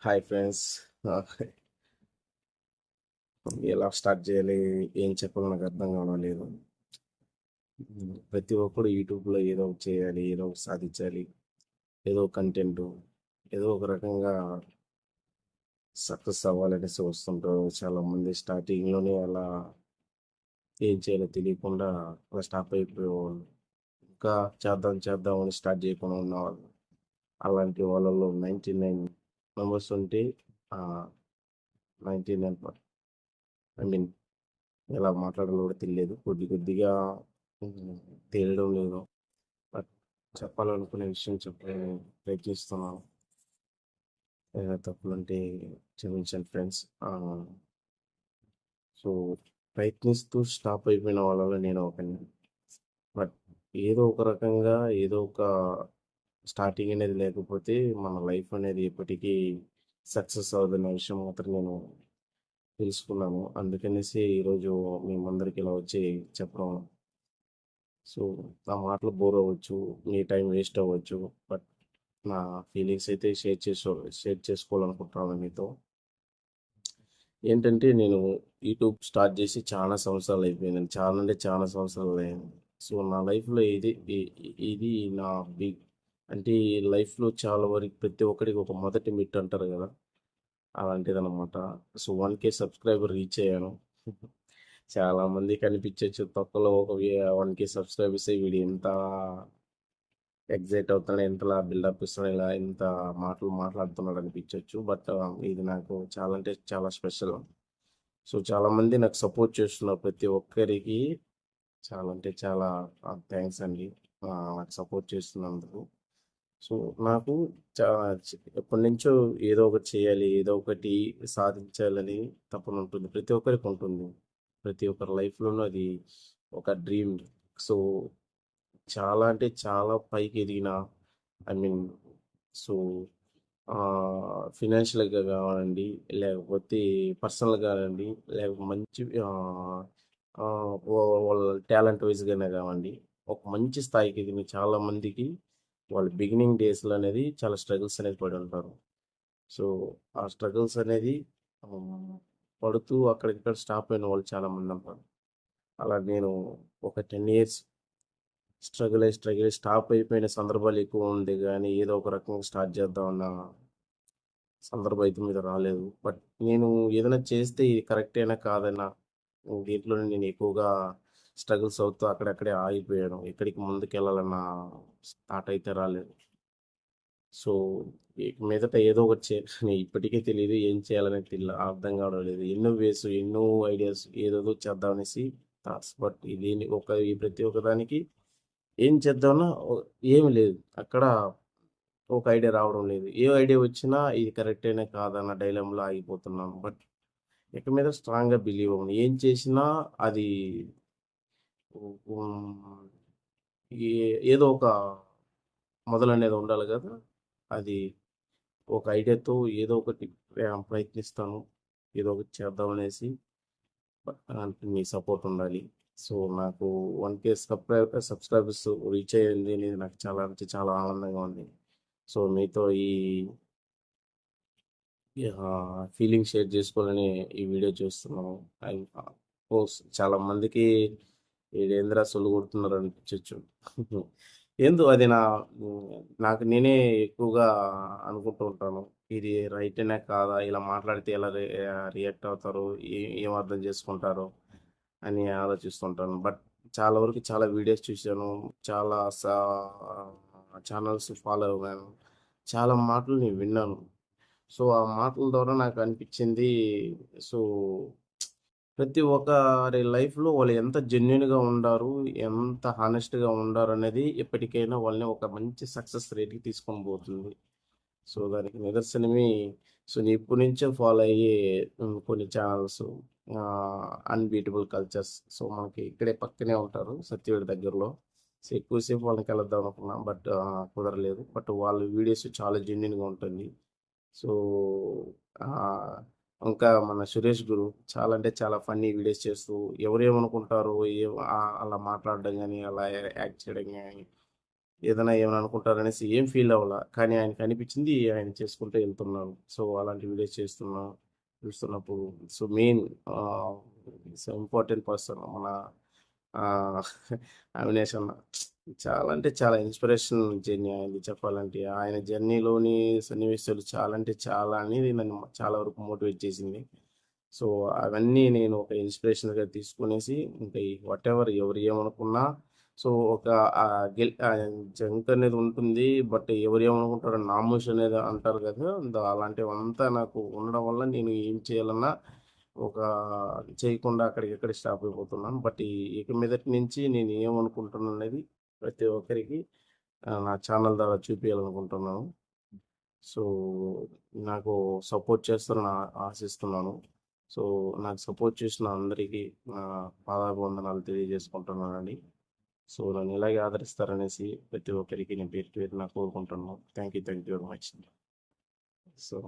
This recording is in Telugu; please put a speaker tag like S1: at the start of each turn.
S1: Hi friends. ఎలా స్టార్ట్ చేయాలి, ఏం చెప్పాలో నాకు అర్థం కావడం లేదు. ప్రతి ఒక్కడు యూట్యూబ్లో ఏదో ఒకటి చేయాలి, ఏదో ఒకటి సాధించాలి, ఏదో కంటెంట్, ఏదో ఒక రకంగా సక్సెస్ అవ్వాలనేసి వస్తుంటారు చాలామంది. స్టార్టింగ్లోనే అలా ఏం చేయాలో తెలియకుండా అలా స్టాప్ అయిపోయేవాళ్ళు, ఇంకా చేద్దాం చేద్దాం అని స్టార్ట్ చేయకుండా ఉన్నవాళ్ళు. అలాంటి వాళ్ళలో 99 మెంబర్స్ ఉంటే 99 ఐ మీన్ ఎలా మాట్లాడాలో కూడా తెలియదు. కొద్ది కొద్దిగా ఉమ్, తేలడం లేదు. బట్ చెప్పాలనుకునే విషయం చెప్పాలని ప్రయత్నిస్తున్నాను. ఏదైనా తప్పులుంటే క్షమించండి ఫ్రెండ్స్. సో ప్రయత్నిస్తూ స్టాప్ అయిపోయిన వాళ్ళలో నేను ఒకని. బట్ ఏదో ఒక రకంగా ఏదో ఒక స్టార్టింగ్ అనేది లేకపోతే మన లైఫ్ అనేది ఎప్పటికీ సక్సెస్ అవ్వదన్న విషయం మాత్రం నేను తెలుసుకున్నాను. అందుకనేసి ఈరోజు మీ ముందరికి ఇలా వచ్చి చెప్పడం. సో నా మాటలు బోర్ అవ్వచ్చు, మీ టైం వేస్ట్ అవ్వచ్చు. బట్ నా ఫీలింగ్స్ అయితే షేర్ చేసుకోవాలనుకుంటున్నాను మీతో. ఏంటంటే నేను యూట్యూబ్ స్టార్ట్ చేసి చాలా సంవత్సరాలు అయిపోయింది. చాలా అంటే చాలా సంవత్సరాలు అయింది. సో నా లైఫ్లో ఇది నా బిగ్, అంటే లైఫ్లో చాలా వరకు ప్రతి ఒక్కరికి ఒక మొదటి మిట్ అంటారు కదా, అలాంటిదన్నమాట. సో 1K సబ్స్క్రైబర్ రీచ్ అయ్యాను. చాలా మంది కనిపించవచ్చు తొక్కలో ఒక 1K సబ్స్క్రైబర్స్ వీడు ఎంత ఎగ్జైట్ అవుతున్నాడు, ఎంతలా బిల్డప్ ఇస్తున్నాడు, ఇలా ఇంత మాటలు మాట్లాడుతున్నాడు అనిపించవచ్చు. బట్ ఇది నాకు చాలా అంటే చాలా స్పెషల్. సో చాలామంది నాకు సపోర్ట్ చేస్తున్నారు. ప్రతి ఒక్కరికి చాలా అంటే చాలా థ్యాంక్స్ అండి, నాకు సపోర్ట్ చేస్తున్నందుకు. సో నాకు చా ఎప్పటి నుంచో ఏదో ఒకటి చేయాలి, ఏదో ఒకటి సాధించాలని తపన ఉంటుంది, ప్రతి ఒక్కరికి ఉంటుంది. ప్రతి ఒక్కరి లైఫ్లోనూ అది ఒక డ్రీమ్. సో చాలా అంటే చాలా పైకి ఎదిగిన, ఐ మీన్, సో ఫినాన్షియల్గా కావాలండి, లేకపోతే పర్సనల్గా కానివ్వండి, లేకపోతే మంచి వాళ్ళ టాలెంట్ వైజ్గానే కావండి, ఒక మంచి స్థాయికి ఎదిగిన చాలా మందికి వాళ్ళ బిగినింగ్ డేస్లో అనేది చాలా స్ట్రగుల్స్ అనేది పడి ఉంటారు. సో ఆ స్ట్రగుల్స్ అనేది ఆ, పడుతూ అక్కడిక్కడ స్టాప్ అయిన వాళ్ళు చాలా మంది ఉంటారు. అలా నేను ఒక 10 years స్ట్రగుల్ స్టాప్ అయిపోయిన సందర్భాలు ఎక్కువ ఉంది, కానీ ఏదో ఒక రకంగా స్టార్ట్ చేద్దామన్న సందర్భం అయితే మీద రాలేదు. బట్ నేను ఏదైనా చేస్తే ఇది కరెక్టేనా కాదన్నా దీంట్లో నేను ఎక్కువగా స్ట్రగుల్స్ అవుతూ అక్కడక్కడే ఆగిపోయాను. ఎక్కడికి ముందుకు వెళ్ళాలన్న థాట్ అయితే రాలేదు. సో ఇక మీదట ఏదో ఒకటి చేయాలని ఇప్పటికే తెలియదు, ఏం చేయాలనే అర్థం కావడం లేదు. ఎన్నో వేస్, ఎన్నో ఐడియాస్, ఏదేదో చేద్దామనేసి థాట్స్. బట్ ఇది ఈ ప్రతి ఒక్కదానికి ఏం చేద్దామన్నా ఏమి లేదు అక్కడ, ఒక ఐడియా రావడం లేదు. ఏ ఐడియా వచ్చినా ఇది కరెక్టేనే కాదన్న డైలమ్‌లో ఆగిపోతున్నాను. బట్ ఇక మీద స్ట్రాంగ్‌గా బిలీవ్ అవ్వను. ఏం చేసినా అది హ్మ్, ఏ ఏదో ఒక మొదలనేది ఉండాలి గదా! అది ఒక ఐడియాతో ఏదో ఒకటి ప్రయత్నిస్తాను. ఏదో ఒకటి చేద్దామనేసి. మీ సపోర్ట్ ఉండాలి. సో నాకు 1K సబ్స్క్రైబర్స్ రీచ్ అయ్యింది అనేది నాకు చాలా అంటే చాలా ఆనందంగా ఉంది. సో మీతో ఈ ఫీలింగ్ షేర్ చేసుకోవాలని ఈ వీడియో చూస్తున్నాను. అండ్ పోస్ట్ చాలా మందికి ఈడేందిరా సొల్లు కొడుతున్నారు అనిపించవచ్చు. ఏందో అది నాకు నేనే ఎక్కువగా అనుకుంటూ ఉంటాను. ఇది రైటేనా కాదా, ఇలా మాట్లాడితే ఎలా రియాక్ట్ అవుతారు, ఏం అర్థం చేసుకుంటారు అని ఆలోచిస్తుంటాను. బట్ చాలా వరకు చాలా వీడియోస్ చూశాను, చాలా ఛానల్స్ ఫాలో అవ్వాను, చాలా మాటలు నేను విన్నాను. సో ఆ మాటల ద్వారా నాకు అనిపించింది. సో ప్రతి ఒక్కరి లైఫ్లో వాళ్ళు ఎంత జెన్యున్గా ఉండారు, ఎంత హానెస్ట్గా ఉండారు అనేది ఎప్పటికైనా వాళ్ళని ఒక మంచి సక్సెస్ రేట్కి తీసుకొని పోతుంది. సో దానికి నిదర్శనమే, సో నేను ఇప్పటి నుంచే ఫాలో అయ్యే కొన్ని ఛానల్స్, అన్బీటబుల్ కల్చర్స్. సో మనకి ఇక్కడే పక్కనే ఉంటారు సత్యవేడి దగ్గరలో. సో ఎక్కువసేపు వాళ్ళని కలుద్దాం అనుకున్నాం, బట్ కుదరలేదు. బట్ వాళ్ళ వీడియోస్ చాలా జెన్యున్గా ఉంటుంది. సో ఆహ్, ఇంకా మన సురేష్ గురు చాలా అంటే చాలా ఫన్నీ వీడియోస్ చేస్తూ ఎవరేమనుకుంటారో, అలా మాట్లాడడం గాని, అలా యాక్ట్ చేయడం గాని, ఏదైనా ఏమైనా అనుకుంటారనేసి ఏం ఫీల్ అవ్వలా. కానీ ఆయనకి అనిపించింది ఆయన చేసుకుంటూ వెళ్తున్నాను. సో, అలాంటి వీడియోస్ చూస్తున్నప్పుడు సో, మెయిన్ ఆహ్, ఇంపార్టెంట్ పర్సన్ మన ఆహ్, అవినేష్ అన్న. చాలా అంటే చాలా ఇన్‌స్పిరేషనల్ జర్నీ ఆయనది చెప్పాలంటే. ఆయన జర్నీలోని సన్నివేశాలు చాలా అంటే చాలా అనేది నన్ను చాలా వరకు మోటివేట్ చేసింది. సో, అవన్నీ నేను ఒక ఇన్‌స్పిరేషన్‌గా తీసుకొనేసి ఇంకా ఈ వాటెవర్ ఎవరు ఏమనుకున్నా సో, ఒక జంక్ అనేది ఉంటుంది. బట్ ఎవరు ఏమనుకుంటారో నామోషి అనేది అంటారు కదా! అలాంటివంతా నాకు ఉండడం వల్ల నేను ఏం చేయాలన్నా ఒక చేయకుండా అక్కడికక్కడే స్టాప్ అయిపోతున్నాను. బట్ ఇక మీదటి నుంచి నేను ఏమనుకుంటున్నాననేది ప్రతి ఒక్కరికి నా ఛానల్ ద్వారా చూపియాలనుకుంటున్నాను. సో, నాకు సపోర్ట్ చేస్తారని ఆశిస్తున్నాను. సో, నాకు సపోర్ట్ చేసిన అందరికీ నా పాదాభివందనాలు తెలియజేసుకుంటున్నానండి. సో, నన్ను ఇలాగే ఆదరిస్తారనేసి ప్రతి ఒక్కరికి నేను పేరు పేరున కోరుకుంటున్నాను. Thank you very much. So